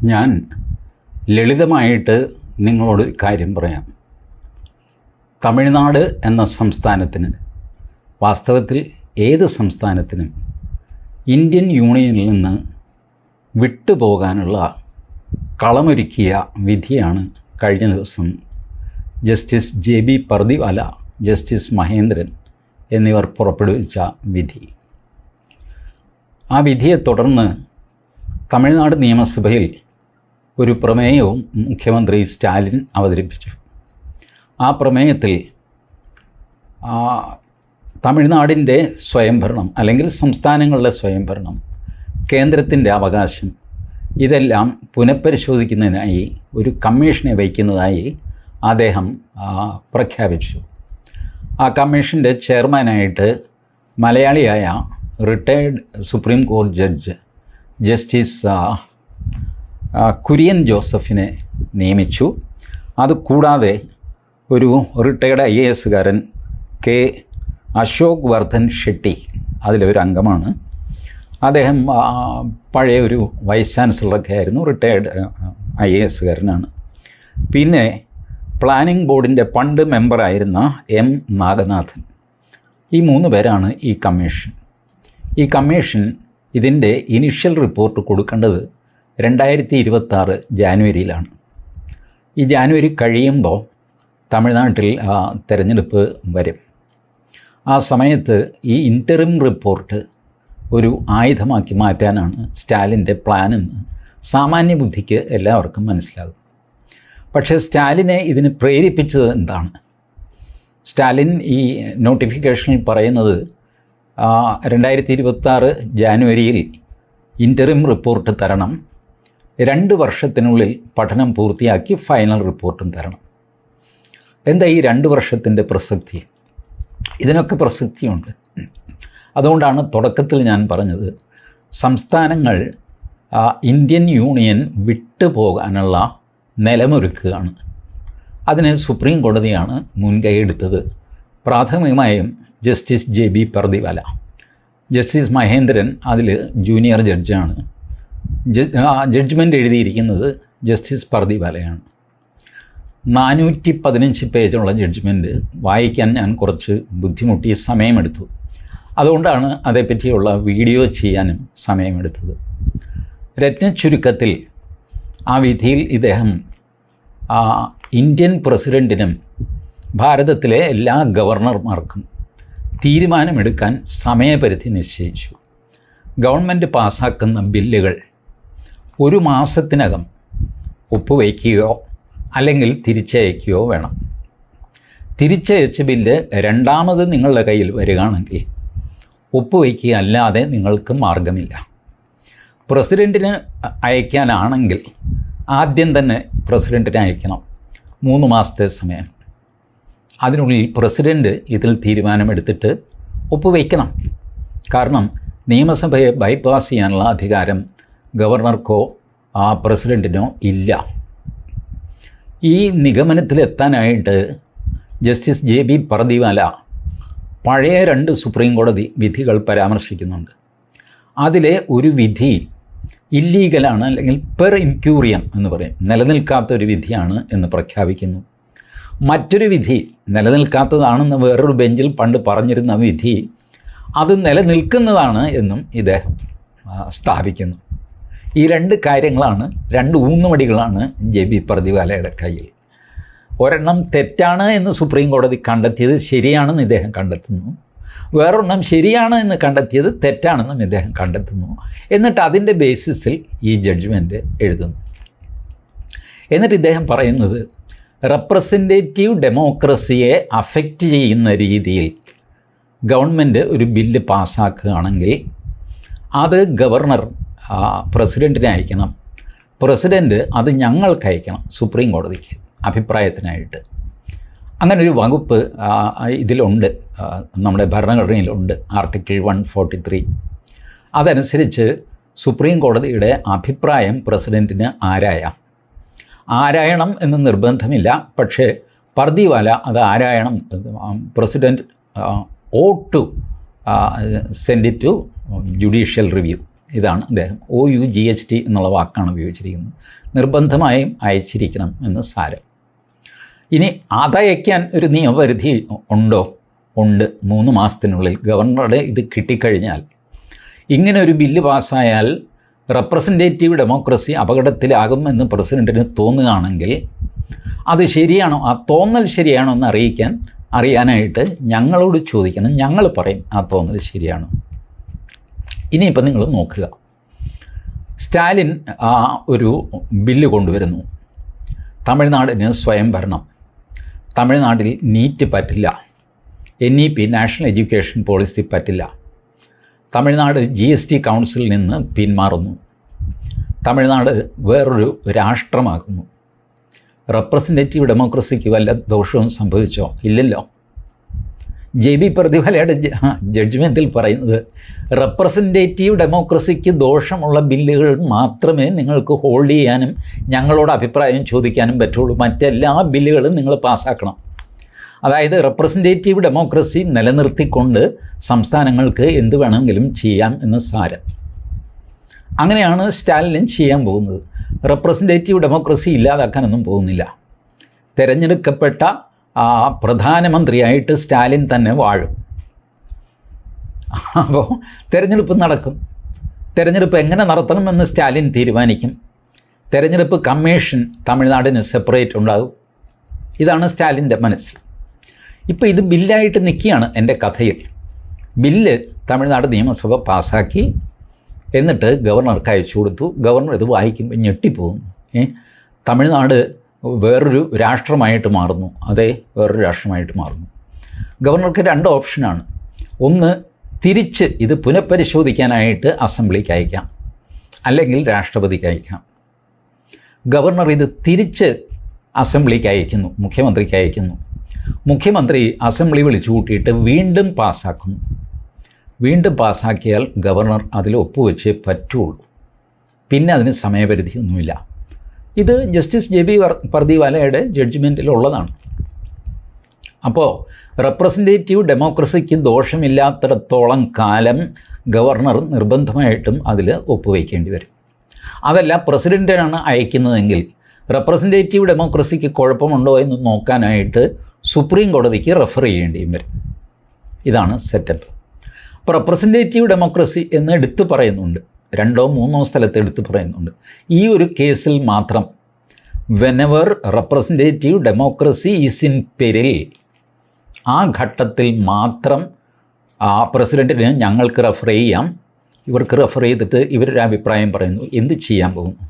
ഞാൻ ലളിതമായിട്ട് നിങ്ങളോട് കാര്യം പറയാം. തമിഴ്നാട് എന്ന സംസ്ഥാനത്തിന്, വാസ്തവത്തിൽ ഏത് സംസ്ഥാനത്തിനും ഇന്ത്യൻ യൂണിയനിൽ നിന്ന് വിട്ടുപോകാനുള്ള കളമൊരുക്കിയ വിധിയാണ് കഴിഞ്ഞ ദിവസം justice JB Pardiwala, justice Mahendran എന്നിവർ പുറപ്പെടുവിച്ച വിധി. ആ വിധിയെ തുടർന്ന് തമിഴ്നാട് നിയമസഭയിൽ ഒരു പ്രമേയവും മുഖ്യമന്ത്രി സ്റ്റാലിൻ അവതരിപ്പിച്ചു. ആ പ്രമേയത്തിൽ തമിഴ്നാടിൻ്റെ സ്വയംഭരണം അല്ലെങ്കിൽ സംസ്ഥാനങ്ങളുടെ സ്വയംഭരണം, കേന്ദ്രത്തിൻ്റെ അവകാശം, ഇതെല്ലാം പുനഃപരിശോധിക്കുന്നതിനായി ഒരു കമ്മീഷനെ വയ്ക്കുന്നതായി അദ്ദേഹം പ്രഖ്യാപിച്ചു. ആ കമ്മീഷൻ്റെ ചെയർമാനായിട്ട് മലയാളിയായ റിട്ടയർഡ് സുപ്രീം കോടതി ജഡ്ജ് ജസ്റ്റിസ് കുര്യൻ ജോസഫിനെ നിയമിച്ചു. അതുകൂടാതെ ഒരു റിട്ടയർഡ് IAS-കാരൻ K. അശോക് വർദ്ധൻ ഷെട്ടി അതിലൊരു അംഗമാണ്. അദ്ദേഹം പഴയ ഒരു വൈസ് ചാൻസലറൊക്കെ ആയിരുന്നു, റിട്ടയർഡ് IAS-കാരനാണ്. പിന്നെ പ്ലാനിംഗ് ബോർഡിൻ്റെ പണ്ട് മെമ്പറായിരുന്ന M. നാഗനാഥൻ. ഈ 3 പേരാണ് ഈ കമ്മീഷൻ. ഈ കമ്മീഷൻ ഇതിൻ്റെ ഇനിഷ്യൽ റിപ്പോർട്ട് കൊടുക്കേണ്ടത് 2026 ജാനുവരിയിലാണ്. ഈ ജാനുവരി കഴിയുമ്പോൾ തമിഴ്നാട്ടിൽ തെരഞ്ഞെടുപ്പ് വരും. ആ സമയത്ത് ഈ ഇൻ്ററിം റിപ്പോർട്ട് ഒരു ആയുധമാക്കി മാറ്റാനാണ് സ്റ്റാലിൻ്റെ പ്ലാനെന്ന് സാമാന്യ ബുദ്ധിക്ക് എല്ലാവർക്കും മനസ്സിലാകും. പക്ഷേ സ്റ്റാലിനെ ഇതിന് പ്രേരിപ്പിച്ചത് എന്താണ്? സ്റ്റാലിൻ ഈ നോട്ടിഫിക്കേഷനിൽ പറയുന്നത് 2026 ജാനുവരിയിൽ ഇൻ്ററിം റിപ്പോർട്ട് തരണം, 2 വർഷത്തിനുള്ളിൽ പഠനം പൂർത്തിയാക്കി ഫൈനൽ റിപ്പോർട്ടും തരണം. എന്താ ഈ 2 വർഷത്തിൻ്റെ പ്രസക്തി? ഇതിനൊക്കെ പ്രസക്തിയുണ്ട്. അതുകൊണ്ടാണ് തുടക്കത്തിൽ ഞാൻ പറഞ്ഞത്, സംസ്ഥാനങ്ങൾ ഇന്ത്യൻ യൂണിയൻ വിട്ടുപോകാനുള്ള നിലമൊരുക്കുകയാണ്. അതിന് സുപ്രീം കോടതിയാണ് മുൻകൈ എടുത്തത്. പ്രാഥമികമായും justice JB Pardiwala, justice Mahendran അതിൽ ജൂനിയർ ജഡ്ജാണ്. ജഡ്ജ്മെൻ്റ് എഴുതിയിരിക്കുന്നത് ജസ്റ്റിസ് പർദിവാലയാണ്. 415 പേജുള്ള ജഡ്ജ്മെൻറ്റ് വായിക്കാൻ ഞാൻ കുറച്ച് ബുദ്ധിമുട്ടി, സമയമെടുത്തു. അതുകൊണ്ടാണ് അതേപ്പറ്റിയുള്ള വീഡിയോ ചെയ്യാനും സമയമെടുത്തത്. രത്നച്ചുരുക്കത്തിൽ ആ വിധിയിൽ ഇദ്ദേഹം ഇന്ത്യൻ പ്രസിഡൻറ്റിനും ഭാരതത്തിലെ എല്ലാ ഗവർണർമാർക്കും തീരുമാനമെടുക്കാൻ സമയപരിധി നിശ്ചയിച്ചു. ഗവൺമെൻറ് പാസ്സാക്കുന്ന ബില്ലുകൾ 1 മാസത്തിനകം ഒപ്പുവയ്ക്കുകയോ അല്ലെങ്കിൽ തിരിച്ചയക്കുകയോ വേണം. തിരിച്ചയച്ച ബില്ല് രണ്ടാമത് നിങ്ങളുടെ കയ്യിൽ വരികയാണെങ്കിൽ ഒപ്പുവയ്ക്കുക അല്ലാതെ നിങ്ങൾക്ക് മാർഗമില്ല. പ്രസിഡൻറ്റിന് അയക്കാനാണെങ്കിൽ ആദ്യം തന്നെ പ്രസിഡൻറ്റിന് അയക്കണം, 3 മാസത്തെ സമയം. അതിനുള്ളിൽ പ്രസിഡൻറ്റ് ഇതിൽ തീരുമാനമെടുത്തിട്ട് ഒപ്പുവയ്ക്കണം. കാരണം നിയമസഭയെ ബൈപ്പാസ് ചെയ്യാനുള്ള അധികാരം ഗവർണർക്കോ പ്രസിഡൻറ്റിനോ ഇല്ല. ഈ നിഗമനത്തിലെത്താനായിട്ട് ജസ്റ്റിസ് JB പർദിവാല പഴയ 2 സുപ്രീം കോടതി വിധികൾ പരാമർശിക്കുന്നുണ്ട്. അതിലെ ഒരു വിധി ഇല്ലീഗലാണ്, അല്ലെങ്കിൽ പെർ ഇൻക്യൂറിയം എന്ന് പറയും, നിലനിൽക്കാത്തൊരു വിധിയാണ് എന്ന് പ്രഖ്യാപിക്കുന്നു. മറ്റൊരു വിധി നിലനിൽക്കാത്തതാണെന്ന് വേറൊരു ബെഞ്ചിൽ പണ്ട് പറഞ്ഞിരുന്ന വിധി അത് നിലനിൽക്കുന്നതാണ് എന്നും ഇദ്ദേഹം സ്ഥാപിക്കുന്നു. ഈ 2 കാര്യങ്ങളാണ്, 2 ഊന്നുവടികളാണ് JB പർദിവാലയുടെ കയ്യിൽ. ഒരെണ്ണം തെറ്റാണ് എന്ന് സുപ്രീം കോടതി കണ്ടെത്തിയത് ശരിയാണെന്ന് ഇദ്ദേഹം കണ്ടെത്തുന്നു, വേറൊരെണ്ണം ശരിയാണ് എന്ന് കണ്ടെത്തിയത് തെറ്റാണെന്നും ഇദ്ദേഹം കണ്ടെത്തുന്നു. എന്നിട്ട് അതിൻ്റെ ബേസിസിൽ ഈ ജഡ്ജ്മെൻറ്റ് എഴുതുന്നു. എന്നിട്ട് ഇദ്ദേഹം പറയുന്നത്, റെപ്രസെൻറ്റേറ്റീവ് ഡെമോക്രസിയെ അഫക്റ്റ് ചെയ്യുന്ന രീതിയിൽ ഗവൺമെൻറ് ഒരു ബില്ല് പാസ്സാക്കുകയാണെങ്കിൽ അത് ഗവർണർ പ്രസിഡൻറ്റിനെ അയക്കണം, പ്രസിഡൻറ്റ് അത് ഞങ്ങൾക്ക് അയക്കണം, സുപ്രീം കോടതിക്ക് അഭിപ്രായത്തിനായിട്ട്. അങ്ങനൊരു വകുപ്പ് ഇതിലുണ്ട്, നമ്മുടെ ഭരണഘടനയിലുണ്ട്, ആർട്ടിക്കിൾ 143. അതനുസരിച്ച് സുപ്രീം കോടതിയുടെ അഭിപ്രായം പ്രസിഡൻറ്റിന് ആരായണം എന്ന് നിർബന്ധമില്ല. പക്ഷേ പർദിവാല അത് ആരായണം, president ought to send it to judicial review. ഇതാണ് അദ്ദേഹം OUGHT എന്നുള്ള വാക്കാണ് ഉപയോഗിച്ചിരിക്കുന്നത്. നിർബന്ധമായും അയച്ചിരിക്കണം എന്ന് സാരം. ഇനി അതയക്കാൻ ഒരു നിയമപരിധി ഉണ്ടോ? ഉണ്ട്. 3 മാസത്തിനുള്ളിൽ ഗവർണറുടെ ഇത് കിട്ടിക്കഴിഞ്ഞാൽ, ഇങ്ങനെ ഒരു ബില്ല് പാസ്സായാൽ റെപ്രസെൻറ്റേറ്റീവ് ഡെമോക്രസി അപകടത്തിലാകുമെന്ന് പ്രസിഡൻറ്റിന് തോന്നുകയാണെങ്കിൽ അത് ശരിയാണോ, ആ തോന്നൽ ശരിയാണോ എന്ന് അറിയാനായിട്ട് ഞങ്ങളോട് ചോദിക്കണം. ഞങ്ങൾ പറയും ആ തോന്നൽ ശരിയാണോ. ഇനിയിപ്പോൾ നിങ്ങൾ നോക്കുക, സ്റ്റാലിൻ ഒരു ബില്ല് കൊണ്ടുവരുന്നു. തമിഴ്നാടിന് സ്വയംഭരണം, തമിഴ്നാട്ടിൽ നീറ്റ് പറ്റില്ല, NEP നാഷണൽ എഡ്യൂക്കേഷൻ പോളിസി പറ്റില്ല, തമിഴ്നാട് GST കൗൺസിലിൽ നിന്ന് പിന്മാറുന്നു, തമിഴ്നാട് വേറൊരു രാഷ്ട്രമാകുന്നു. റെപ്രസെൻറ്റേറ്റീവ് ഡെമോക്രസിക്ക് വല്ല ദോഷവും സംഭവിച്ചോ? ഇല്ലല്ലോ. JB പ്രതിഫലയുടെ ജഡ്ജ്മെൻറ്റിൽ പറയുന്നത് റെപ്രസെൻറ്റേറ്റീവ് ഡെമോക്രസിക്ക് ദോഷമുള്ള ബില്ലുകൾ മാത്രമേ നിങ്ങൾക്ക് ഹോൾഡ് ചെയ്യാനും ഞങ്ങളോട് അഭിപ്രായം ചോദിക്കാനും പറ്റുള്ളൂ. മറ്റെല്ലാ ബില്ലുകളും നിങ്ങൾ പാസ്സാക്കണം. അതായത് റെപ്രസെൻറ്റേറ്റീവ് ഡെമോക്രസി നിലനിർത്തിക്കൊണ്ട് സംസ്ഥാനങ്ങൾക്ക് എന്ത് വേണമെങ്കിലും ചെയ്യാം എന്ന് സാരം. അങ്ങനെയാണ് സ്റ്റാലിൻ ചെയ്യാൻ പോകുന്നത്. റെപ്രസെൻറ്റേറ്റീവ് ഡെമോക്രസി ഇല്ലാതാക്കാനൊന്നും പോകുന്നില്ല. തിരഞ്ഞെടുക്കപ്പെട്ട പ്രധാനമന്ത്രിയായിട്ട് സ്റ്റാലിൻ തന്നെ വാഴും. അപ്പോൾ തിരഞ്ഞെടുപ്പ് നടക്കും. തിരഞ്ഞെടുപ്പ് എങ്ങനെ നടത്തണമെന്ന് സ്റ്റാലിൻ തീരുമാനിക്കും. തിരഞ്ഞെടുപ്പ് കമ്മീഷൻ തമിഴ്നാടിന് സെപ്പറേറ്റ് ഉണ്ടാകും. ഇതാണ് സ്റ്റാലിൻ്റെ മനസ്സിൽ. ഇപ്പോൾ ഇത് ബില്ലായിട്ട് നിൽക്കുകയാണ് എൻ്റെ കഥയിൽ. ബില്ല് തമിഴ്നാട് നിയമസഭ പാസ്സാക്കി, എന്നിട്ട് ഗവർണർക്ക് അയച്ചു കൊടുത്തു. ഗവർണർ ഇത് വായിക്കുമ്പോൾ ഞെട്ടിപ്പോകുന്നു. തമിഴ്നാട് വേറൊരു രാഷ്ട്രമായിട്ട് മാറുന്നു. അതെ, വേറൊരു രാഷ്ട്രമായിട്ട് മാറുന്നു. ഗവർണർക്ക് 2 ഓപ്ഷനാണ്. ഒന്ന്, തിരിച്ച് ഇത് പുനഃപരിശോധിക്കാനായിട്ട് അസംബ്ലിക്ക് അയക്കാം, അല്ലെങ്കിൽ രാഷ്ട്രപതിക്ക് അയക്കാം. ഗവർണർ ഇത് തിരിച്ച് അസംബ്ലിക്ക് അയക്കുന്നു, മുഖ്യമന്ത്രിക്ക് അയക്കുന്നു. മുഖ്യമന്ത്രി അസംബ്ലി വിളിച്ചു കൂട്ടിയിട്ട് വീണ്ടും പാസ്സാക്കുന്നു. വീണ്ടും പാസ്സാക്കിയാൽ ഗവർണർ അതിൽ ഒപ്പുവെച്ചേ പറ്റുള്ളൂ. പിന്നെ അതിന് സമയപരിധിയൊന്നുമില്ല. ഇത് ജസ്റ്റിസ് JB പർദിവാലയുടെ ജഡ്ജ്മെൻറ്റിലുള്ളതാണ്. അപ്പോൾ റെപ്രസെൻറ്റേറ്റീവ് ഡെമോക്രസിക്ക് ദോഷമില്ലാത്തിടത്തോളം കാലം ഗവർണർ നിർബന്ധമായിട്ടും അതിൽ ഒപ്പുവയ്ക്കേണ്ടി വരും. അതല്ല പ്രസിഡൻ്റാണ് അയക്കുന്നതെങ്കിൽ റെപ്രസെൻറ്റേറ്റീവ് ഡെമോക്രസിക്ക് കുഴപ്പമുണ്ടോ എന്ന് നോക്കാനായിട്ട് സുപ്രീം കോടതിക്ക് റെഫർ ചെയ്യേണ്ടിയും വരും. ഇതാണ് സെറ്റപ്പ്. അപ്പോൾ റെപ്രസെൻറ്റേറ്റീവ് ഡെമോക്രസി എന്ന് എടുത്തു പറയുന്നുണ്ട്, 2 or 3 സ്ഥലത്ത് എടുത്തു പറയുന്നുണ്ട്. ഈ ഒരു കേസിൽ മാത്രം whenever representative democracy is in peril, ആ ഘട്ടത്തിൽ മാത്രം പ്രസിഡൻറ്റിന് ഞങ്ങൾക്ക് റെഫർ ചെയ്യാം. ഇവർക്ക് റെഫർ ചെയ്തിട്ട് ഇവരൊരു അഭിപ്രായം പറയുന്നു. എന്ത് ചെയ്യാൻ പോകുന്നു?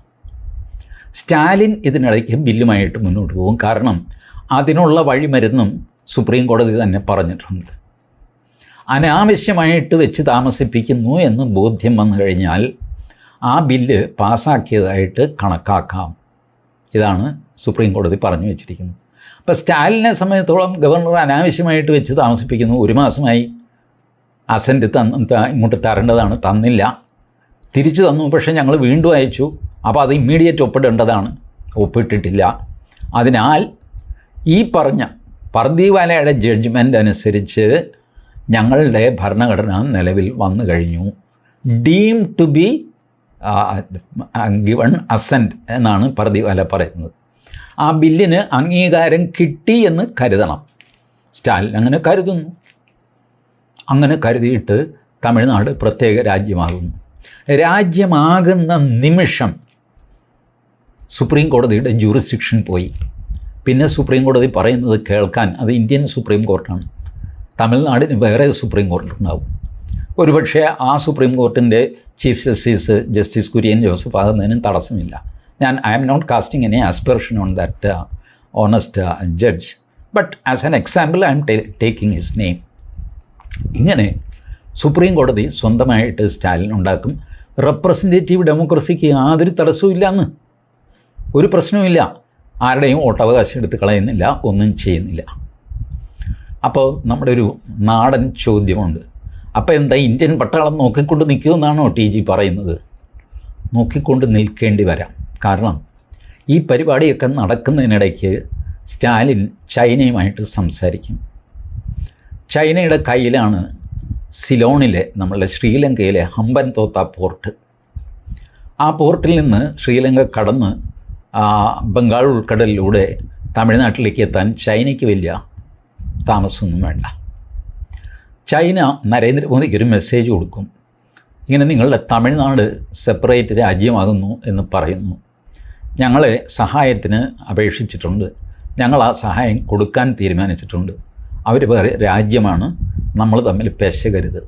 സ്റ്റാലിൻ ഇതിനിടയ്ക്ക് ബില്ലുമായിട്ട് മുന്നോട്ട് പോകും. കാരണം അതിനുള്ള വഴിമരുന്നും സുപ്രീം കോടതി തന്നെ പറഞ്ഞിട്ടുണ്ട്. അനാവശ്യമായിട്ട് വെച്ച് താമസിപ്പിക്കുന്നു എന്ന് ബോധ്യം വന്നു കഴിഞ്ഞാൽ ആ ബില്ല് പാസ്സാക്കിയതായിട്ട് കണക്കാക്കാം. ഇതാണ് സുപ്രീം കോടതി പറഞ്ഞു വെച്ചിരിക്കുന്നത്. അപ്പോൾ സ്റ്റാലിനെ സംബന്ധിച്ചിടത്തോളം ഗവർണർ അനാവശ്യമായിട്ട് വെച്ച് താമസിപ്പിക്കുന്നു. 1 മാസമായി അസൻറ്റ് ഇങ്ങോട്ട് തരേണ്ടതാണ്, തന്നില്ല. തിരിച്ചു തന്നു, പക്ഷേ ഞങ്ങൾ വീണ്ടും അയച്ചു. അപ്പോൾ അത് ഇമ്മീഡിയറ്റ് ഒപ്പിടേണ്ടതാണ്, ഒപ്പിട്ടിട്ടില്ല. അതിനാൽ ഈ പറഞ്ഞ പർദിവാലയുടെ ജഡ്ജ്മെൻ്റ് അനുസരിച്ച് ഞങ്ങളുടെ ഭരണഘടന നിലവിൽ വന്നു കഴിഞ്ഞു. Deem to be given assent എന്നാണ് പർദിവാല പറയുന്നത്. ആ ബില്ലിന് അംഗീകാരം കിട്ടി എന്ന് കരുതണം. സ്റ്റാലിൻ അങ്ങനെ കരുതുന്നു. അങ്ങനെ കരുതിയിട്ട് തമിഴ്നാട് പ്രത്യേക രാജ്യമാകുന്നു. രാജ്യമാകുന്ന നിമിഷം സുപ്രീം കോടതിയുടെ ജൂറിസ്ഡിക്ഷൻ പോയി. പിന്നെ സുപ്രീം കോടതി പറയുന്നത് കേൾക്കാൻ അത് ഇന്ത്യൻ സുപ്രീം കോർട്ടാണ്. തമിഴ്നാടിന് വേറെ സുപ്രീം കോർട്ടുണ്ടാവും. ഒരുപക്ഷെ ആ സുപ്രീം കോർട്ടിൻ്റെ ചീഫ് ജസ്റ്റിസ് കുര്യൻ ജോസഫ് ആകുന്നതിനും തടസ്സമില്ല. I am not casting any aspersion on that honest judge, but as an example I am taking his name. ഇങ്ങനെ സുപ്രീം കോടതി സ്വന്തമായിട്ട് സ്റ്റാലിൻ ഉണ്ടാക്കും. റെപ്രസെൻറ്റേറ്റീവ് ഡെമോക്രസിക്ക് യാതൊരു തടസ്സവും ഇല്ലയെന്ന്, ഒരു പ്രശ്നവുമില്ല. ആരുടെയും വോട്ടവകാശം എടുത്ത് കളയുന്നില്ല, ഒന്നും ചെയ്യുന്നില്ല. അപ്പോൾ നമ്മുടെ ഒരു നാടൻ ചോദ്യമുണ്ട്. അപ്പോൾ എന്താ ഇന്ത്യൻ പട്ടാളം നോക്കിക്കൊണ്ട് നിൽക്കുമെന്നാണോ TG പറയുന്നത്? നോക്കിക്കൊണ്ട് നിൽക്കേണ്ടി വരാം. കാരണം ഈ പരിപാടിയൊക്കെ നടക്കുന്നതിനിടയ്ക്ക് സ്റ്റാലിൻ ചൈനയുമായിട്ട് സംസാരിക്കും. ചൈനയുടെ കയ്യിലാണ് സിലോണിലെ നമ്മളുടെ ശ്രീലങ്കയിലെ ഹമ്പൻതോത്ത പോർട്ട്. ആ പോർട്ടിൽ നിന്ന് ശ്രീലങ്ക കടന്ന് ബംഗാൾ ഉൾക്കടലിലൂടെ തമിഴ്നാട്ടിലേക്ക് എത്താൻ ചൈനയ്ക്ക് വലിയ താമസമൊന്നും വേണ്ട. ചൈന നരേന്ദ്രമോദിക്ക് ഒരു മെസ്സേജ് കൊടുക്കും, ഇങ്ങനെ നിങ്ങളുടെ തമിഴ്നാട് സെപ്പറേറ്റ് രാജ്യമാകുന്നു എന്ന് പറയുന്നു, ഞങ്ങളെ സഹായത്തിന് അപേക്ഷിച്ചിട്ടുണ്ട്, ഞങ്ങൾ ആ സഹായം കൊടുക്കാൻ തീരുമാനിച്ചിട്ടുണ്ട്, അവർ വേറെ രാജ്യമാണ്, നമ്മൾ തമ്മിൽ പെശകരുത്.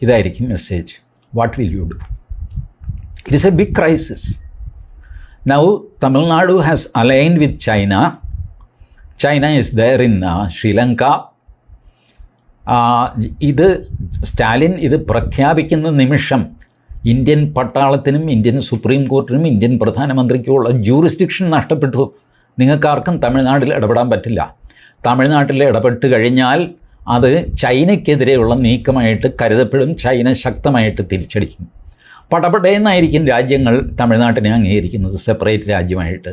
ഇതായിരിക്കും message. What will you do? It is a big crisis. Now Tamil Nadu has aligned with China. China is there in Sri Lanka. ഇത് സ്റ്റാലിൻ ഇത് പ്രഖ്യാപിക്കുന്ന നിമിഷം ഇന്ത്യൻ പട്ടാളത്തിനും ഇന്ത്യൻ സുപ്രീം കോർട്ടിനും ഇന്ത്യൻ പ്രധാനമന്ത്രിക്കുമുള്ള ജൂറിസ്ഡിക്ഷൻ നഷ്ടപ്പെട്ടു. നിങ്ങൾക്കാർക്കും തമിഴ്നാട്ടിൽ ഇടപെടാൻ പറ്റില്ല. തമിഴ്നാട്ടിൽ ഇടപെട്ട് കഴിഞ്ഞാൽ അത് ചൈനയ്ക്കെതിരെയുള്ള നീക്കമായിട്ട് കരുതപ്പെടും. ചൈന ശക്തമായിട്ട് തിരിച്ചടിക്കും. പടപടയെന്നായിരിക്കും രാജ്യങ്ങൾ തമിഴ്നാട്ടിനെ അംഗീകരിക്കുന്നത് സെപ്പറേറ്റ് രാജ്യമായിട്ട്.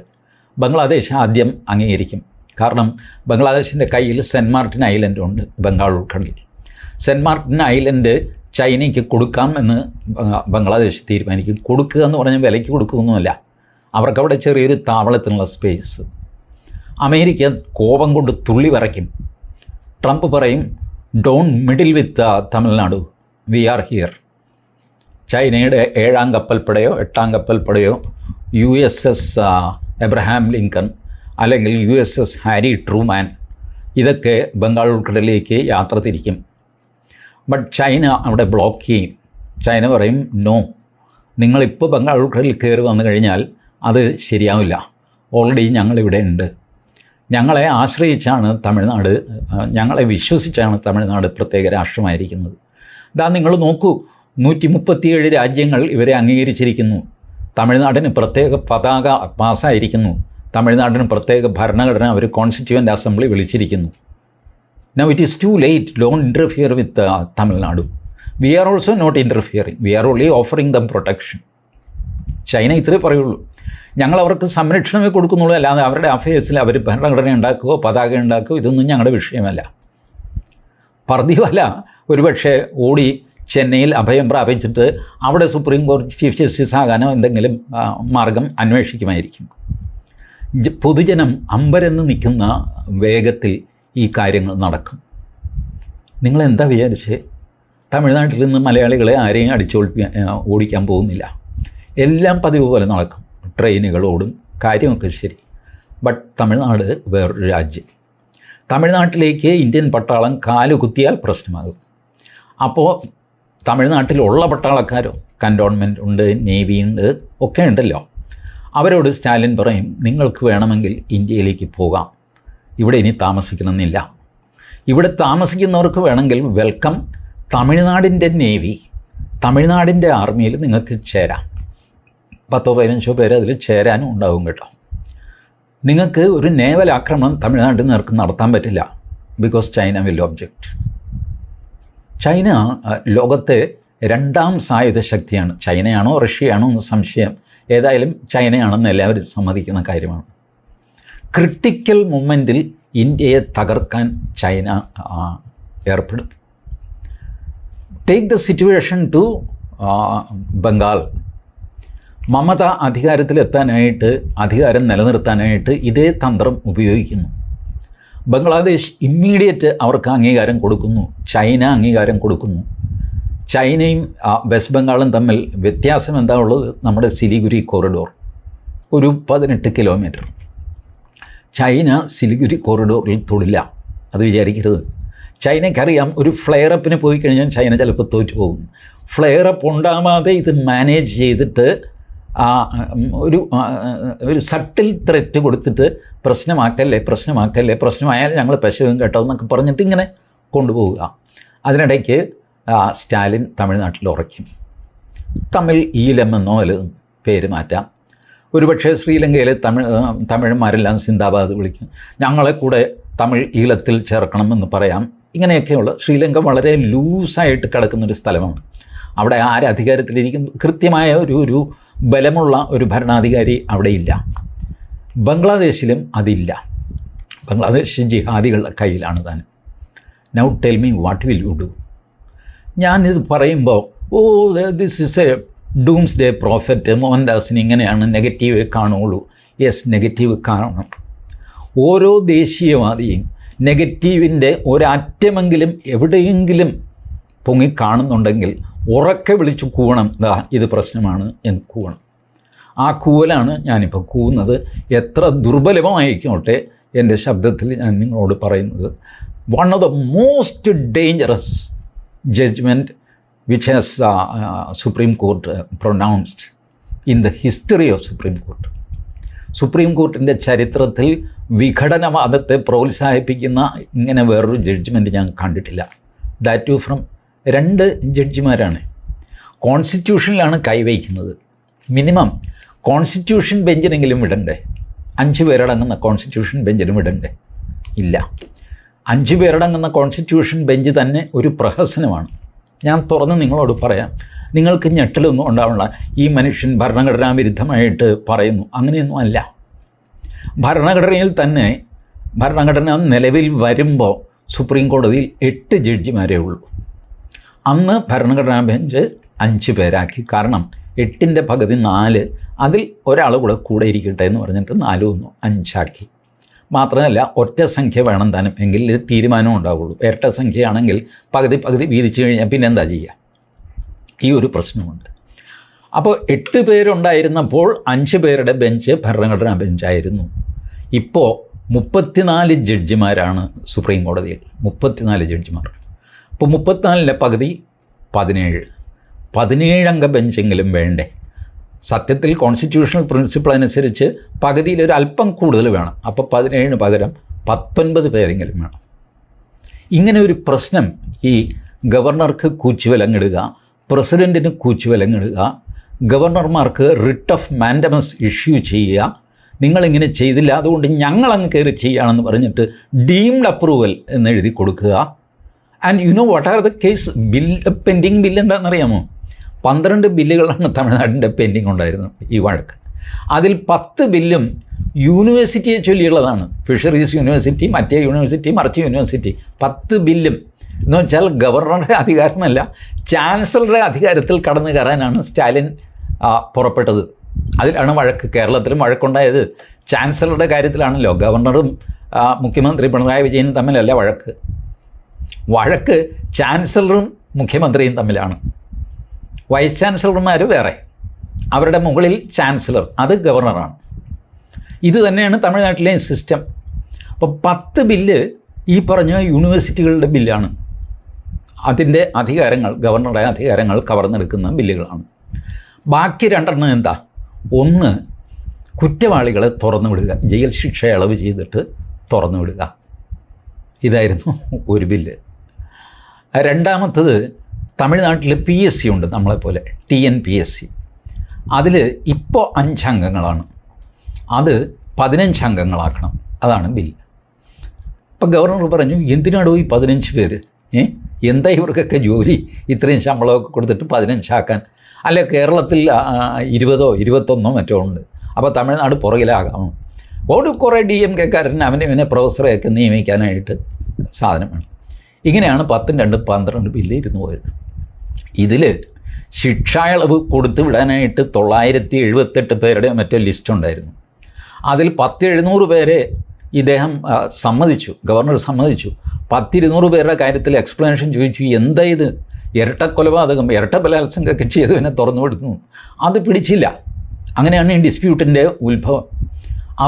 ബംഗ്ലാദേശ് ആദ്യം അംഗീകരിക്കും. കാരണം ബംഗ്ലാദേശിൻ്റെ കയ്യിൽ സെൻറ്റ് മാർട്ടിൻ ഐലൻഡ് ഉണ്ട് ബംഗാൾ ഉൾക്കടലിൽ. സെൻറ്റ് മാർട്ടിൻ ഐലൻഡ് ചൈനയ്ക്ക് കൊടുക്കാം എന്ന് ബംഗ്ലാദേശ് തീരുമാനിക്കും. കൊടുക്കുക എന്ന് പറഞ്ഞാൽ വിലയ്ക്ക് കൊടുക്കുകയൊന്നുമല്ല, അവർക്കവിടെ ചെറിയൊരു താവളത്തിനുള്ള സ്പേസ്. അമേരിക്ക കോപം കൊണ്ട് തുള്ളി വിറയ്ക്കും. ട്രംപ് പറയും, don't meddle with Tamil Nadu, we are here. ചൈനയുടെ 7ാം കപ്പൽപ്പടയോ 8ാം കപ്പൽപ്പടയോ USS എബ്രഹാം ലിങ്കൺ അല്ലെങ്കിൽ USS ഹാരി ട്രൂമാൻ ഇതൊക്കെ ബംഗാൾ ഉൾക്കടലിലേക്ക് യാത്ര തിരിക്കും. ബട്ട് ചൈന അവിടെ ബ്ലോക്ക് ചെയ്യും. ചൈന പറയും, നോ, നിങ്ങളിപ്പോൾ ബംഗാൾ ഉൾക്കടലിൽ കയറി വന്നു കഴിഞ്ഞാൽ അത് ശരിയാവില്ല. ഓൾറെഡി ഞങ്ങളിവിടെ ഉണ്ട്. ഞങ്ങളെ ആശ്രയിച്ചാണ് തമിഴ്നാട്, ഞങ്ങളെ വിശ്വസിച്ചാണ് തമിഴ്നാട് പ്രത്യേക രാഷ്ട്രമായിരിക്കുന്നത്. ഇതാ നിങ്ങൾ നോക്കൂ, 137 രാജ്യങ്ങൾ ഇവരെ അംഗീകരിച്ചിരിക്കുന്നു. തമിഴ്നാടിന് പ്രത്യേക പതാക പാസ്സായിരിക്കുന്നു. തമിഴ്നാടിന് പ്രത്യേക ഭരണഘടന അവർ കോൺസ്റ്റിറ്റ്യൂവൻ്റ് അസംബ്ലി വിളിച്ചിരിക്കുന്നു. Now it is too late. Don't interfere with Tamil Nadu. We are also not interfering. We are only offering them protection. China ഇത്രേ പറയുള്ളൂ. ഞങ്ങൾ അവർക്ക് സംരക്ഷണമേ കൊടുക്കുന്നുള്ളൂ, അല്ലാതെ അവരുടെ അഫയേഴ്സിൽ അവർ ഭരണഘടന ഉണ്ടാക്കുകയോ പതാക ഉണ്ടാക്കുകയോ ഇതൊന്നും ഞങ്ങളുടെ വിഷയമല്ല. പർദിവാല ഒരുപക്ഷെ ഓടി ചെന്നൈയിൽ അഭയം പ്രാപിച്ചിട്ട് അവിടെ സുപ്രീം കോടതി ചീഫ് ജസ്റ്റിസ് ആകാനോ എന്തെങ്കിലും മാർഗം അന്വേഷിക്കുമായിരിക്കും. പൊതുജനം അമ്പരന്ന് നിൽക്കുന്ന വേഗത്തിൽ ഈ കാര്യങ്ങൾ നടക്കും. നിങ്ങളെന്താ വിചാരിച്ചേ? തമിഴ്നാട്ടിൽ നിന്ന് മലയാളികളെ ആരെയും ഓടിക്കാൻ പോകുന്നില്ല. എല്ലാം പതിവ് പോലെ നടക്കും. ട്രെയിനുകൾ ഓടും, കാര്യമൊക്കെ ശരി. ബട്ട് തമിഴ്നാട് വേറൊരു രാജ്യം. തമിഴ്നാട്ടിലേക്ക് ഇന്ത്യൻ പട്ടാളം കാലുകുത്തിയാൽ പ്രശ്നമാകും. അപ്പോൾ തമിഴ്നാട്ടിലുള്ള പട്ടാളക്കാരോ, കൻ്റോൺമെൻ്റ് ഉണ്ട്, നേവി ഉണ്ട്, ഒക്കെ ഉണ്ടല്ലോ, അവരോട് സ്റ്റാലിൻ പറയും, നിങ്ങൾക്ക് വേണമെങ്കിൽ ഇന്ത്യയിലേക്ക് പോകാം, ഇവിടെ ഇനി താമസിക്കണമെന്നില്ല. ഇവിടെ താമസിക്കുന്നവർക്ക് വേണമെങ്കിൽ വെൽക്കം. തമിഴ്നാടിൻ്റെ നേവി, തമിഴ്നാടിൻ്റെ ആർമിയിൽ നിങ്ങൾക്ക് ചേരാം. 10-15 പേര് അതിൽ ചേരാനും ഉണ്ടാവും കേട്ടോ. നിങ്ങൾക്ക് ഒരു നേവൽ ആക്രമണം തമിഴ്നാട്ടിൽ നേർക്ക് നടത്താൻ പറ്റില്ല. Because China will object. China ലോകത്തെ 2ാം സായുധ ശക്തിയാണ്. ചൈനയാണോ റഷ്യയാണോ എന്ന് സംശയം. ഏതായാലും ചൈനയാണെന്ന് എല്ലാവരും സമ്മതിക്കുന്ന കാര്യമാണ്. ക്രിട്ടിക്കൽ മൊമെൻറ്റിൽ ഇന്ത്യയെ തകർക്കാൻ ചൈന ഏർപ്പെടും. Take the situation to Bengal. Mamata അധികാരത്തിലെത്താനായിട്ട്, അധികാരം നിലനിർത്താനായിട്ട് ഇതേ തന്ത്രം ഉപയോഗിക്കുന്നു. ബംഗ്ലാദേശ് ഇമ്മീഡിയറ്റ് അവർക്ക് അംഗീകാരം കൊടുക്കുന്നു, ചൈന അംഗീകാരം കൊടുക്കുന്നു. ചൈനയും വെസ്റ്റ് ബംഗാളും തമ്മിൽ വ്യത്യാസം എന്താ ഉള്ളത്? നമ്മുടെ സിലിഗുരി കോറിഡോർ ഒരു 18 കിലോമീറ്റർ. ചൈന സിലിഗുരി കോറിഡോറിൽ തൊടില്ല, അത് വിചാരിക്കരുത്. ചൈനയ്ക്കറിയാം, ഒരു ഫ്ലെയറപ്പിന് പോയി കഴിഞ്ഞാൽ ചൈന ചിലപ്പോൾ തോറ്റു പോകും. ഫ്ലെയറപ്പ് ഉണ്ടാവാതെ ഇത് മാനേജ് ചെയ്തിട്ട് ഒരു സട്ടിൽ ത്രെറ്റ് കൊടുത്തിട്ട് പ്രശ്നമാക്കല്ലേ, പ്രശ്നമായാൽ ഞങ്ങൾ പെശകും കേട്ടോ എന്നൊക്കെ പറഞ്ഞിട്ട് ഇങ്ങനെ കൊണ്ടുപോവുക. അതിനിടയ്ക്ക് സ്റ്റാലിൻ തമിഴ്നാട്ടിൽ ഉറയ്ക്കും. തമിഴ് ഈലമെന്നോ വല്ലതും പേര് മാറ്റാം. ഒരുപക്ഷെ ശ്രീലങ്കയിലെ തമിഴന്മാരെല്ലാം സിന്ദാബാദ് വിളിക്കും. ഞങ്ങളെ കൂടെ തമിഴ് ഈലത്തിൽ ചേർക്കണമെന്ന് പറയാം. ഇങ്ങനെയൊക്കെയുള്ള ശ്രീലങ്ക വളരെ ലൂസായിട്ട് കിടക്കുന്നൊരു സ്ഥലമാണ്. അവിടെ ആരധികാരത്തിലിരിക്കും കൃത്യമായ ഒരു ബലമുള്ള ഒരു ഭരണാധികാരി അവിടെയില്ല. ബംഗ്ലാദേശിലും അതില്ല. ബംഗ്ലാദേശ് ജിഹാദികളുടെ കയ്യിലാണ് താൻ. Now tell me what will you do? ഞാനിത് പറയുമ്പോൾ this is a doomsday prophet മോഹൻദാസിന് ഇങ്ങനെയാണ്, നെഗറ്റീവ് കാണുള്ളൂ. യെസ്, നെഗറ്റീവ് കാണണം. ഓരോ ദേശീയവാദിയും നെഗറ്റീവിൻ്റെ ഒരറ്റമെങ്കിലും എവിടെയെങ്കിലും പൊങ്ങിക്കാണുന്നുണ്ടെങ്കിൽ ഉറക്കെ വിളിച്ചു കൂവണം, ഇത് പ്രശ്നമാണ് എന്ന് കൂവണം. ആ കൂവലാണ് ഞാനിപ്പോൾ കൂവുന്നത്. എത്ര ദുർബലമായിക്കോട്ടെ എൻ്റെ ശബ്ദത്തിൽ ഞാൻ നിങ്ങളോട് പറയുന്നത്. One of the most dangerous judgement which has Supreme Court pronounced in the history of Supreme Court. Supreme കോർട്ടിൻ്റെ ചരിത്രത്തിൽ വിഘടനവാദത്തെ പ്രോത്സാഹിപ്പിക്കുന്ന ഇങ്ങനെ വേറൊരു ജഡ്ജ്മെൻറ്റ് ഞാൻ കണ്ടിട്ടില്ല. ദാറ്റ് ടു ഫ്രം 2 ജഡ്ജിമാരാണ്. കോൺസ്റ്റിറ്റ്യൂഷനിലാണ് കൈവയ്ക്കുന്നത്. മിനിമം കോൺസ്റ്റിറ്റ്യൂഷൻ ബെഞ്ചിനെങ്കിലും വിടണ്ടേ? 5 പേരടങ്ങുന്ന കോൺസ്റ്റിറ്റ്യൂഷൻ ബെഞ്ചിനും വിടണ്ടേ? ഇല്ല. 5 പേരടങ്ങുന്ന കോൺസ്റ്റിറ്റ്യൂഷൻ ബെഞ്ച് തന്നെ ഒരു പ്രഹസനമാണ്. ഞാൻ തുറന്ന് നിങ്ങളോട് പറയാം, നിങ്ങൾക്ക് ഞെട്ടലൊന്നും ഉണ്ടാവണ്ട. ഈ മനുഷ്യൻ ഭരണഘടനാ വിരുദ്ധമായിട്ട് പറയുന്നു, അങ്ങനെയൊന്നും അല്ല. ഭരണഘടനയിൽ തന്നെ ഭരണഘടന നിലവിൽ വരുമ്പോൾ സുപ്രീം കോടതിയിൽ 8 ജഡ്ജിമാരേ ഉള്ളൂ. അന്ന് ഭരണഘടനാ ബെഞ്ച് 5 പേരാക്കി. കാരണം 8ൻ്റെ പകുതി 4, അതിൽ ഒരാൾ കൂടെ ഇരിക്കട്ടെ എന്ന് പറഞ്ഞിട്ട് 4 1 5 ആക്കി. മാത്രമല്ല ഒറ്റ സംഖ്യ വേണം താനും, എങ്കിൽ ഇത് തീരുമാനം ഉണ്ടാവുള്ളൂ. ഇരട്ട സംഖ്യയാണെങ്കിൽ പകുതി വീതിച്ചു കഴിഞ്ഞാൽ പിന്നെ എന്താ ചെയ്യുക? ഈ ഒരു പ്രശ്നമുണ്ട്. അപ്പോൾ 8 പേരുണ്ടായിരുന്നപ്പോൾ 5 പേരുടെ ബെഞ്ച് ഭരണഘടനാ ബെഞ്ചായിരുന്നു. ഇപ്പോൾ 34 ജഡ്ജിമാരാണ് സുപ്രീം കോടതിയിൽ. 34 ജഡ്ജിമാർ. അപ്പോൾ 34ൻ്റെ പകുതി 17 അംഗ ബെഞ്ചെങ്കിലും വേണ്ടേ? സത്യത്തിൽ കോൺസ്റ്റിറ്റ്യൂഷണൽ പ്രിൻസിപ്പിൾ അനുസരിച്ച് പകുതിയിൽ ഒരു അല്പം കൂടുതൽ വേണം. അപ്പോൾ 17 പകരം 19 പേരെങ്കിലും വേണം. ഇങ്ങനെ ഒരു പ്രശ്നം ഈ ഗവർണർക്ക് കൂച്ചുവിലങ്ങിടുക, പ്രസിഡൻറ്റിന് കൂച്ചുവിലങ്ങിടുക, ഗവർണർമാർക്ക് റിട്ട് ഓഫ് മാൻഡമസ് ഇഷ്യൂ ചെയ്യുക, നിങ്ങളിങ്ങനെ ചെയ്തില്ല അതുകൊണ്ട് ഞങ്ങളങ്ങ് കയറി ചെയ്യുകയാണെന്ന് പറഞ്ഞിട്ട് ഡീംഡ് അപ്രൂവൽ എന്ന് എഴുതി കൊടുക്കുക. And you know what are the case? Pending bill എന്താണെന്നറിയാമോ? 12 ബില്ലുകളാണ് തമിഴ്നാടിൻ്റെ പെൻഡിങ് ഉണ്ടായിരുന്നത് ഈ വഴക്ക്. അതിൽ 10 ബില്ലും യൂണിവേഴ്സിറ്റിയെ ചൊല്ലിയുള്ളതാണ്. ഫിഷറീസ് യൂണിവേഴ്സിറ്റി, മറ്റേ യൂണിവേഴ്സിറ്റി, മറിച്ച് യൂണിവേഴ്സിറ്റി. 10 ബില്ലും എന്ന് വെച്ചാൽ ഗവർണറുടെ അധികാരമല്ല, ചാൻസലറുടെ അധികാരത്തിൽ കടന്നു കയറാനാണ് സ്റ്റാലിൻ പുറപ്പെട്ടത്. അതിലാണ് വഴക്ക്. കേരളത്തിലും വഴക്കുണ്ടായത് ചാൻസലറുടെ കാര്യത്തിലാണല്ലോ. ഗവർണറും മുഖ്യമന്ത്രി പിണറായി വിജയനും തമ്മിലല്ല വഴക്ക് ചാൻസലറും മുഖ്യമന്ത്രിയും തമ്മിലാണ്. വൈസ് ചാൻസലർമാർ വേറെ, അവരുടെ മുകളിൽ ചാൻസലർ, അത് ഗവർണറാണ്. ഇത് തന്നെയാണ് തമിഴ്നാട്ടിലെ സിസ്റ്റം. അപ്പോൾ 10 ബില്ല് ഈ പറഞ്ഞ യൂണിവേഴ്സിറ്റികളുടെ ബില്ലാണ്. അതിൻ്റെ അധികാരങ്ങൾ, ഗവർണറുടെ അധികാരങ്ങൾ കവർന്നെടുക്കുന്ന ബില്ലുകളാണ്. ബാക്കി 2 എന്താ? ഒന്ന്, കുറ്റവാളികളെ തുറന്നു വിടുക, ജയിൽ ശിക്ഷ ഇളവ് ചെയ്തിട്ട് തുറന്നു വിടുക. ഇതായിരുന്നു ഒരു ബില്ല്. രണ്ടാമത്തത്, തമിഴ്നാട്ടിൽ PSC ഉണ്ട്, നമ്മളെപ്പോലെ TNPSC. അതിൽ ഇപ്പോൾ 5 അംഗങ്ങളാണ്, അത് 15 അംഗങ്ങളാക്കണം. അതാണ് ബില്ല്. ഇപ്പം ഗവർണർ പറഞ്ഞു, എന്തിനാണോ ഈ 15 പേര്? എന്താ ഇവർക്കൊക്കെ ജോലി? ഇത്രയും ശമ്പളമൊക്കെ കൊടുത്തിട്ട് 15 ആക്കാൻ? അല്ലെ കേരളത്തിൽ 20 21 മറ്റോ ഉണ്ട്. അപ്പോൾ തമിഴ്നാട് പുറകിലാകാമോ? കുറേ DMK-കാരൻ അവനെ പ്രൊഫസറെയൊക്കെ നിയമിക്കാനായിട്ട് സാധനം വേണം. ഇങ്ങനെയാണ് 10 2 12 ബില്ല് ഇരുന്ന് പോയത്. ഇതിൽ ശിക്ഷാ ഇളവ് കൊടുത്തു വിടാനായിട്ട് 978 പേരുടെ മറ്റോ ലിസ്റ്റ് ഉണ്ടായിരുന്നു. അതിൽ 10-700 പേരെ ഇദ്ദേഹം സമ്മതിച്ചു, ഗവർണർ സമ്മതിച്ചു. 10-200 പേരുടെ കാര്യത്തിൽ എക്സ്പ്ലനേഷൻ ചോദിച്ചു. എന്താ ഇത്? ഇരട്ട കൊലപാതകം, ഇരട്ട ബലാത്സംഗമൊക്കെ ചെയ്തവനെ തുറന്നു വിടുന്നു. അത് പിടിച്ചില്ല. അങ്ങനെയാണ് ഈ ഡിസ്പ്യൂട്ടിൻ്റെ ഉത്ഭവം.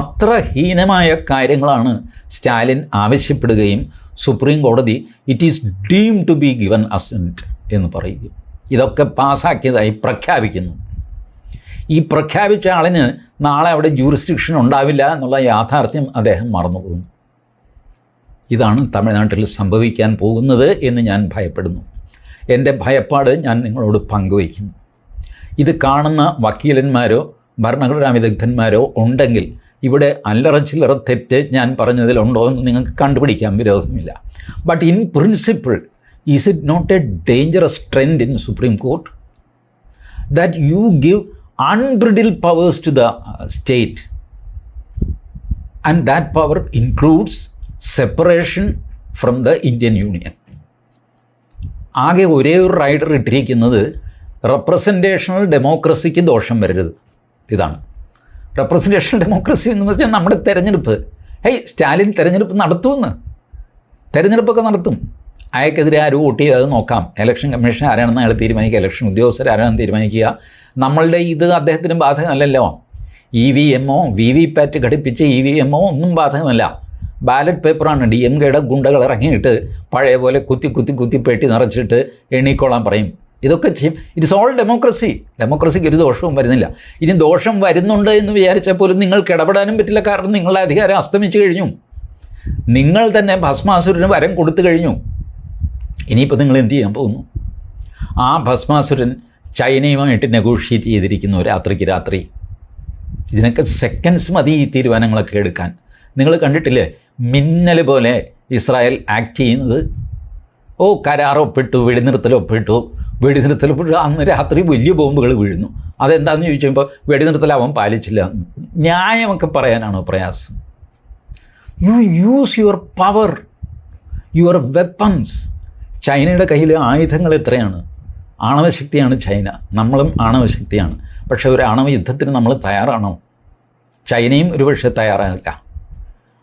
അത്ര ഹീനമായ കാര്യങ്ങളാണ് സ്റ്റാലിൻ ആവശ്യപ്പെടുകയും സുപ്രീം കോടതി it is deemed to be given assent എന്ന് പറയുകയും ഇതൊക്കെ പാസ്സാക്കിയതായി പ്രഖ്യാപിക്കുന്നു. ഈ പ്രഖ്യാപിച്ച ആളിന് നാളെ അവിടെ ജൂറിസ്ഡിക്ഷൻ ഉണ്ടാവില്ല എന്നുള്ള യാഥാർത്ഥ്യം അദ്ദേഹം മറന്നുപോകുന്നു. ഇതാണ് തമിഴ്നാട്ടിൽ സംഭവിക്കാൻ പോകുന്നത് എന്ന് ഞാൻ ഭയപ്പെടുന്നു. എൻ്റെ ഭയപ്പാട് ഞാൻ നിങ്ങളോട് പങ്കുവയ്ക്കുന്നു. ഇത് കാണുന്ന വക്കീലന്മാരോ ഭരണഘടനാ വിദഗ്ധന്മാരോ ഉണ്ടെങ്കിൽ ഇവിടെ അല്ലറ ചില്ലറ തെറ്റ് ഞാൻ പറഞ്ഞതിലുണ്ടോ എന്ന് നിങ്ങൾക്ക് കണ്ടുപിടിക്കാൻ വിരോധമില്ല. But in principle is it not a dangerous trend in supreme court that you give unbridled powers to the state, and that power includes separation from the Indian Union. ആകെ ഒരേ ഒരു റൈഡർ ഇട്ടിരിക്കുന്നത് റെപ്രസെൻറ്റേഷണൽ ഡെമോക്രസിക്ക് ദോഷം വരരുത്. ഇതാണ് representational democracy എന്ന് വെച്ചാൽ നമ്മുടെ തെരഞ്ഞെടുപ്പ്. സ്റ്റാലിൻ തെരഞ്ഞെടുപ്പ് നടത്തുമെന്ന്, തെരഞ്ഞെടുപ്പൊക്കെ നടത്തും. അയാൾക്കെതിരെ ആരും വോട്ട് ചെയ്ത് അത് നോക്കാം. ഇലക്ഷൻ കമ്മീഷൻ ആരാണെന്ന് അയാൾ തീരുമാനിക്കുക, ഇലക്ഷൻ ഉദ്യോഗസ്ഥർ ആരാണെന്ന് തീരുമാനിക്കുക. നമ്മളുടെ ഇത് അദ്ദേഹത്തിന് ബാധകമല്ലല്ലോ. EVM VVPAT ഘടിപ്പിച്ച് EVM ഒന്നും ബാധകമല്ല. ബാലറ്റ് പേപ്പറാണ്. DMKയുടെ ഗുണ്ടകൾ ഇറങ്ങിയിട്ട് പഴയ പോലെ കുത്തി പെട്ടി നിറച്ചിട്ട് എണ്ണിക്കോളാൻ പറയും. ഇതൊക്കെ ചെയ്യും. It's all democracy. ഡെമോക്രസിക്ക് ഒരു ദോഷവും വരുന്നില്ല. ഇനി ദോഷം വരുന്നുണ്ട് എന്ന് വിചാരിച്ചാൽ പോലും നിങ്ങൾക്ക് ഇടപെടാനും പറ്റില്ല. കാരണം നിങ്ങളുടെ അധികാരം അസ്തമിച്ചു കഴിഞ്ഞു. നിങ്ങൾ തന്നെ ഭസ്മാസുരന് വരം കൊടുത്തു കഴിഞ്ഞു. ഇനിയിപ്പോൾ നിങ്ങൾ എന്ത് ചെയ്യാൻ പോകുന്നു? ആ ഭസ്മാസുരൻ ചൈനയുമായിട്ട് നെഗോഷിയേറ്റ് ചെയ്തിരിക്കുന്നു രാത്രിക്ക് രാത്രി. ഇതിനൊക്കെ സെക്കൻഡ്സ് മതി ഈ തീരുമാനങ്ങളൊക്കെ എടുക്കാൻ. നിങ്ങൾ കണ്ടിട്ടില്ലേ മിന്നൽ പോലെ ഇസ്രായേൽ ആക്ട് ചെയ്യുന്നത്? കരാറൊപ്പിട്ടു, വെടിനിർത്തലൊപ്പിട്ടു. അന്ന് രാത്രി വലിയ ബോംബുകൾ വീഴുന്നു. അതെന്താണെന്ന് ചോദിച്ചപ്പോൾ വെടിനിർത്തൽ അവൻ പാലിച്ചില്ല. ന്യായമൊക്കെ പറയാനാണോ പ്രയാസം? You use your power, your weapons. ചൈനയുടെ കയ്യിൽ ആയുധങ്ങൾ എത്രയാണ്? ആണവശക്തിയാണ് ചൈന, നമ്മളും ആണവശക്തിയാണ്. പക്ഷേ ഒരു ആണവ യുദ്ധത്തിന് നമ്മൾ തയ്യാറാണോ? ചൈനയും ഒരുപക്ഷെ തയ്യാറാകില്ല.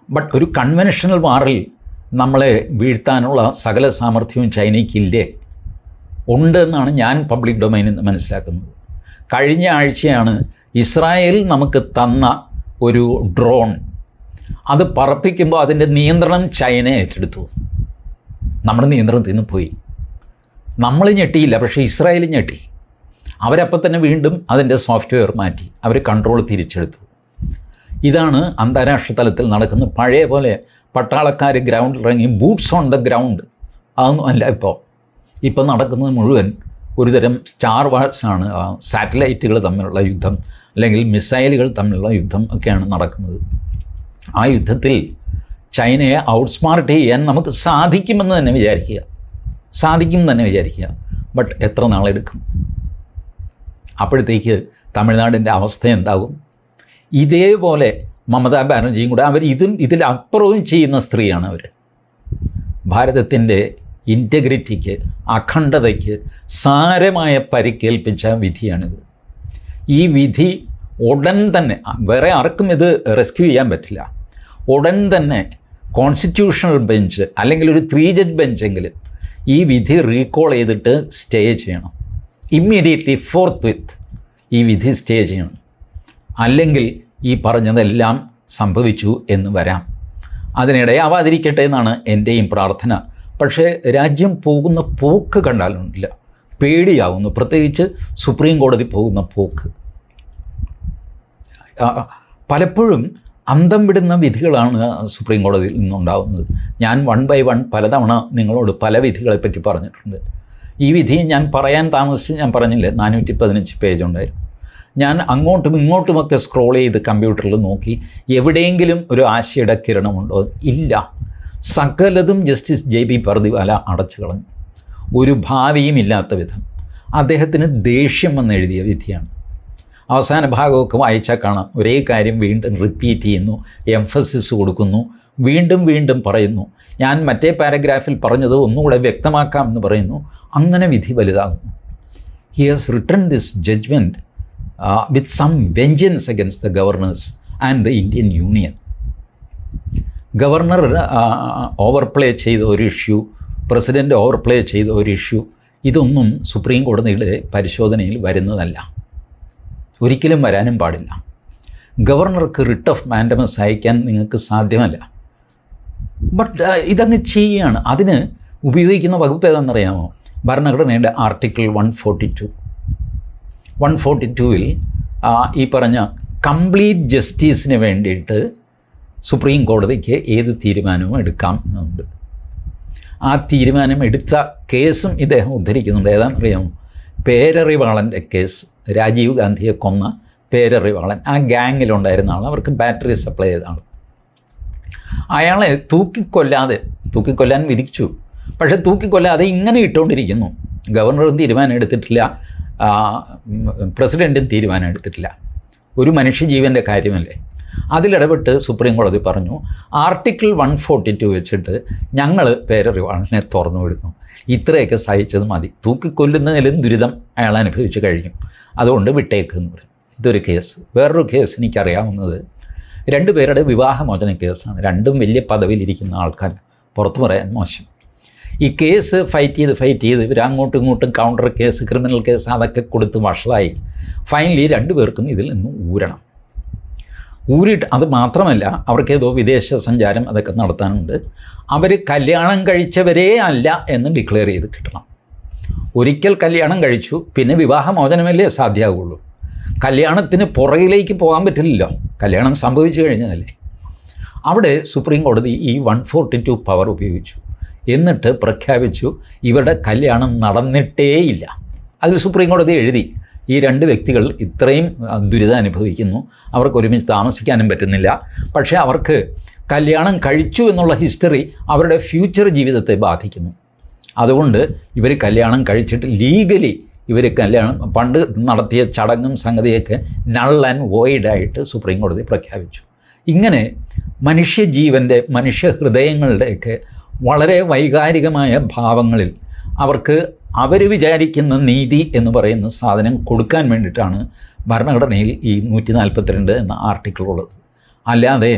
ബട്ട് ഒരു കൺവെൻഷണൽ വാറിൽ നമ്മളെ വീഴ്ത്താനുള്ള സകല സാമർഥ്യവും ചൈനയ്ക്കില്ലേ? ഉണ്ടെന്നാണ് ഞാൻ പബ്ലിക് ഡൊമൈനിൽ നിന്ന് മനസ്സിലാക്കുന്നത്. കഴിഞ്ഞ ആഴ്ചയാണ് ഇസ്രായേൽ നമുക്ക് തന്ന ഒരു ഡ്രോൺ, അത് പറപ്പിക്കുമ്പോൾ അതിൻ്റെ നിയന്ത്രണം ചൈന ഏറ്റെടുത്തു. നമ്മുടെ നിയന്ത്രണത്തിൽ നിന്ന് പോയി. നമ്മൾ ഞെട്ടിയില്ല, പക്ഷേ ഇസ്രായേൽ ഞെട്ടി. അവരപ്പം തന്നെ വീണ്ടും അതിൻ്റെ സോഫ്റ്റ്വെയർ മാറ്റി, അവർ കൺട്രോൾ തിരിച്ചെടുത്തു. ഇതാണ് അന്താരാഷ്ട്ര തലത്തിൽ നടക്കുന്നത്. പഴയ പോലെ പട്ടാളക്കാർ ഗ്രൗണ്ടിൽ ഇറങ്ങി ബൂട്ട്സ് ഓൺ ദ ഗ്രൗണ്ട് അതൊന്നും അല്ല. ഇപ്പോൾ നടക്കുന്നത് മുഴുവൻ ഒരുതരം സ്റ്റാർ വാർസാണ്. സാറ്റലൈറ്റുകൾ തമ്മിലുള്ള യുദ്ധം, അല്ലെങ്കിൽ മിസൈലുകൾ തമ്മിലുള്ള യുദ്ധം ഒക്കെയാണ് നടക്കുന്നത്. ആ യുദ്ധത്തിൽ ചൈനയെ ഔട്ട്സ്മാർട്ട് ചെയ്യാൻ നമുക്ക് സാധിക്കുമെന്ന് തന്നെ വിചാരിക്കുക. ബട്ട് എത്ര നാളെടുക്കും? അപ്പോഴത്തേക്ക് തമിഴ്നാടിൻ്റെ അവസ്ഥ എന്താകും? ഇതേപോലെ മമതാ ബാനർജിയും കൂടെ ഇതിലപ്പുറവും ചെയ്യുന്ന സ്ത്രീയാണ് അവർ. ഭാരതത്തിൻ്റെ ഇൻറ്റഗ്രിറ്റിക്ക്, അഖണ്ഡതയ്ക്ക് സാരമായ പരിക്കേൽപ്പിച്ച വിധിയാണിത്. ഈ വിധി ഉടൻ തന്നെ, വേറെ ആർക്കും ഇത് റെസ്ക്യൂ ചെയ്യാൻ പറ്റില്ല, ഉടൻ തന്നെ കോൺസ്റ്റിറ്റ്യൂഷണൽ ബെഞ്ച് അല്ലെങ്കിൽ ഒരു 3 ജഡ്ജ് ബെഞ്ചെങ്കിലും ഈ വിധി റീകോൾ ചെയ്തിട്ട് സ്റ്റേ ചെയ്യണം. ഇമ്മീഡിയറ്റ്ലി ഫോർത്ത് വിത്ത് ഈ വിധി സ്റ്റേ ചെയ്യണം. അല്ലെങ്കിൽ ഈ പറഞ്ഞതെല്ലാം സംഭവിച്ചു എന്ന് വരാം. അതിനിടയാവാതിരിക്കട്ടെ എന്നാണ് എൻ്റെയും പ്രാർത്ഥന. പക്ഷേ രാജ്യം പോകുന്ന പോക്ക് കണ്ടാലുണ്ടില്ല, പേടിയാവുന്നു. പ്രത്യേകിച്ച് സുപ്രീം കോടതി പോകുന്ന പോക്ക്. പലപ്പോഴും അന്തം വിടുന്ന വിധികളാണ് സുപ്രീം കോടതിയിൽ നിന്നുണ്ടാകുന്നത്. ഞാൻ 1 by 1 പലതവണ നിങ്ങളോട് പല വിധികളെപ്പറ്റി പറഞ്ഞിട്ടുണ്ട്. ഈ വിധി ഞാൻ പറയാൻ താമസിച്ച് ഞാൻ പറഞ്ഞില്ലേ, 415 പേജ് ഉണ്ടായിരുന്നു. ഞാൻ അങ്ങോട്ടും ഇങ്ങോട്ടുമൊക്കെ സ്ക്രോൾ ചെയ്ത് കമ്പ്യൂട്ടറിൽ നോക്കി എവിടെയെങ്കിലും ഒരു ആശയുടെ കിരണമുണ്ടോ? ഇല്ല. സകലതും ജസ്റ്റിസ് JB പർദിവാല അടച്ചു കളഞ്ഞു. ഒരു ഭാവിയും ഇല്ലാത്ത വിധം. അദ്ദേഹത്തിന് ദേഷ്യം വന്ന് എഴുതിയ വിധിയാണ്. അവസാന ഭാഗമൊക്കെ വായിച്ചാൽ കാണാം, ഒരേ കാര്യം വീണ്ടും റിപ്പീറ്റ് ചെയ്യുന്നു, എംഫസിസ് കൊടുക്കുന്നു, വീണ്ടും പറയുന്നു. ഞാൻ മറ്റേ പാരഗ്രാഫിൽ പറഞ്ഞത് ഒന്നുകൂടെ വ്യക്തമാക്കാമെന്ന് പറയുന്നു. അങ്ങനെ വിധി വലുതാകുന്നു. He has written this judgement with some vengeance against the governors and the Indian union. Governor overplay ചെയ്ത ഒരു ഇഷ്യൂ, പ്രസിഡൻറ്റ് ഓവർപ്ലേ ചെയ്ത ഒരു ഇഷ്യൂ, ഇതൊന്നും സുപ്രീം കോടതിയുടെ പരിശോധനയിൽ വരുന്നതല്ല, ഒരിക്കലും വരാനും പാടില്ല. ഗവർണർക്ക് റിട്ട് ഓഫ് മാൻഡമസ് അയക്കാൻ നിങ്ങൾക്ക് സാധ്യമല്ല. ബട്ട് ഇതങ്ങ് ചെയ്യുകയാണ്. അതിന് ഉപയോഗിക്കുന്ന വകുപ്പ് ഏതാണെന്നറിയാമോ? ഭരണഘടനയുടെ ആർട്ടിക്കിൾ 142ൽ ഈ പറഞ്ഞ കംപ്ലീറ്റ് ജസ്റ്റിസിന് വേണ്ടിയിട്ട് സുപ്രീം കോടതിക്ക് ഏത് തീരുമാനവും എടുക്കാം എന്നുണ്ട്. ആ തീരുമാനം എടുത്ത കേസും ഇദ്ദേഹം ഉദ്ധരിക്കുന്നുണ്ട്. ഏതാണെന്നറിയാമോ? പേരറിവാളൻ്റെ കേസ്. രാജീവ് ഗാന്ധിയെ കൊന്ന പേരറിവാളൻ, ആ ഗ്യാങ്ങിലുണ്ടായിരുന്ന ആൾ, അവർക്ക് ബാറ്ററി സപ്ലൈ ചെയ്ത ആൾ. അയാളെ തൂക്കിക്കൊല്ലാൻ വിധിച്ചു. പക്ഷേ തൂക്കിക്കൊല്ലാതെ ഇങ്ങനെ ഇട്ടുകൊണ്ടിരിക്കുന്നു. ഗവർണറും തീരുമാനം എടുത്തിട്ടില്ല, പ്രസിഡൻറ്റും തീരുമാനം എടുത്തിട്ടില്ല. ഒരു മനുഷ്യജീവൻ്റെ കാര്യമല്ലേ. അതിലിടപെട്ട് സുപ്രീം കോടതി പറഞ്ഞു, ആർട്ടിക്കിൾ 142 വെച്ചിട്ട് ഞങ്ങൾ പേരറിവാളനെ തുറന്നു വിടുന്നു. ഇത്രയൊക്കെ സഹിച്ചത് മതി, തൂക്കിക്കൊല്ലുന്നതിലും ദുരിതം അയാൾ അനുഭവിച്ച് കഴിഞ്ഞു, അതുകൊണ്ട് വിട്ടേക്കെന്ന് പറയും. ഇതൊരു കേസ്. വേറൊരു കേസ് എനിക്കറിയാവുന്നത് 2 പേരുടെ വിവാഹമോചന കേസാണ്. രണ്ടും വലിയ പദവിയിലിരിക്കുന്ന ആൾക്കാർ, പുറത്ത് പറയാൻ മോശം. ഈ കേസ് ഫൈറ്റ് ചെയ്ത് ഇവർ അങ്ങോട്ടും ഇങ്ങോട്ടും കൗണ്ടർ കേസ്, ക്രിമിനൽ കേസ് അതൊക്കെ കൊടുത്ത് വഷളായി. ഫൈനലി 2 പേർക്കും ഇതിൽ നിന്ന് ഊരിയിട്ട്, അത് മാത്രമല്ല അവർക്ക് ഏതോ വിദേശ സഞ്ചാരം അതൊക്കെ നടത്താനുണ്ട്. അവർ കല്യാണം കഴിച്ചവരേ അല്ല എന്ന് ഡിക്ലെയർ ചെയ്ത് കിട്ടണം. ഒരിക്കൽ കല്യാണം കഴിച്ചു, പിന്നെ വിവാഹമോചനമല്ലേ സാധ്യമാവുള്ളൂ. കല്യാണത്തിന് പുറകിലേക്ക് പോകാൻ പറ്റില്ലല്ലോ, കല്യാണം സംഭവിച്ചു കഴിഞ്ഞതല്ലേ. അവിടെ സുപ്രീം കോടതി ഈ 142 പവർ ഉപയോഗിച്ചു. എന്നിട്ട് പ്രഖ്യാപിച്ചു ഇവരുടെ കല്യാണം നടന്നിട്ടേയില്ല. അതിൽ സുപ്രീം കോടതി എഴുതി ഈ 2 വ്യക്തികൾ ഇത്രയും ദുരിതം അനുഭവിക്കുന്നു, അവർക്ക് ഒരുമിച്ച് താമസിക്കാനും പറ്റുന്നില്ല, പക്ഷേ അവർക്ക് കല്യാണം കഴിച്ചു എന്നുള്ള ഹിസ്റ്ററി അവരുടെ ഫ്യൂച്ചർ ജീവിതത്തെ ബാധിക്കുന്നു. അതുകൊണ്ട് ഇവർ കല്യാണം കഴിച്ചിട്ട് ലീഗലി ഇവർ കല്യാണം പണ്ട് നടത്തിയ ചടങ്ങും സംഗതിയൊക്കെ നൾ ആൻഡ് വോയിഡായിട്ട് സുപ്രീം കോടതി പ്രഖ്യാപിച്ചു. ഇങ്ങനെ മനുഷ്യജീവൻ്റെ, മനുഷ്യഹൃദയങ്ങളുടെയൊക്കെ വളരെ വൈകാരികമായ ഭാവങ്ങളിൽ അവർക്ക് അവർ വിചാരിക്കുന്ന നീതി എന്ന് പറയുന്ന സാധനം കൊടുക്കാൻ വേണ്ടിയിട്ടാണ് ഭരണഘടനയിൽ ഈ 142 എന്ന ആർട്ടിക്കിൾ ഉള്ളത്. അല്ലാതെ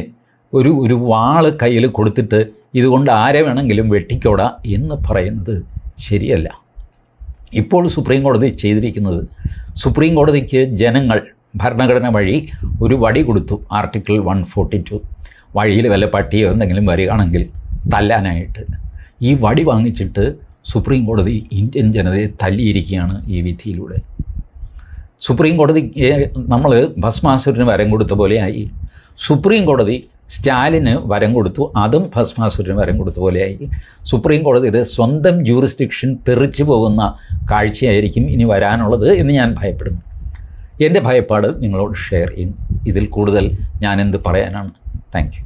ഒരു വാള് കയ്യിൽ കൊടുത്തിട്ട് ഇതുകൊണ്ട് ആരെ വേണമെങ്കിലും വെട്ടിക്കോടാ എന്ന് പറയുന്നത് ശരിയല്ല. ഇപ്പോൾ സുപ്രീം കോടതി ചെയ്തിരിക്കുന്നത്, സുപ്രീം കോടതിക്ക് ജനങ്ങൾ ഭരണഘടന വഴി ഒരു വടി കൊടുത്തു, ആർട്ടിക്കിൾ 142. വഴിയിൽ വല്ല പട്ടിയോ എന്തെങ്കിലും വരികയാണെങ്കിൽ തല്ലാനായിട്ട്. ഈ വടി വാങ്ങിച്ചിട്ട് സുപ്രീം കോടതി ഇന്ത്യൻ ജനതയെ തല്ലിയിരിക്കുകയാണ് ഈ വിധിയിലൂടെ. സുപ്രീം കോടതി നമ്മൾ ഭസ്മാസുരന് വരം കൊടുത്ത പോലെയായി. സുപ്രീം കോടതി സ്റ്റാലിന് വരം കൊടുത്തു, അതും ഭസ്മാസുരന് വരം കൊടുത്ത പോലെയായി. സുപ്രീം കോടതിയുടെ സ്വന്തം ജൂറിസ്ഡിക്ഷൻ തെറിച്ചു പോകുന്ന കാഴ്ചയായിരിക്കും ഇനി വരാനുള്ളത് എന്ന് ഞാൻ ഭയപ്പെടുന്നു. എൻ്റെ ഭയപ്പാട് നിങ്ങളോട് ഷെയർ ചെയ്യുന്നു. ഇതിൽ കൂടുതൽ ഞാൻ എന്ത് പറയാനാണ്. Thank you.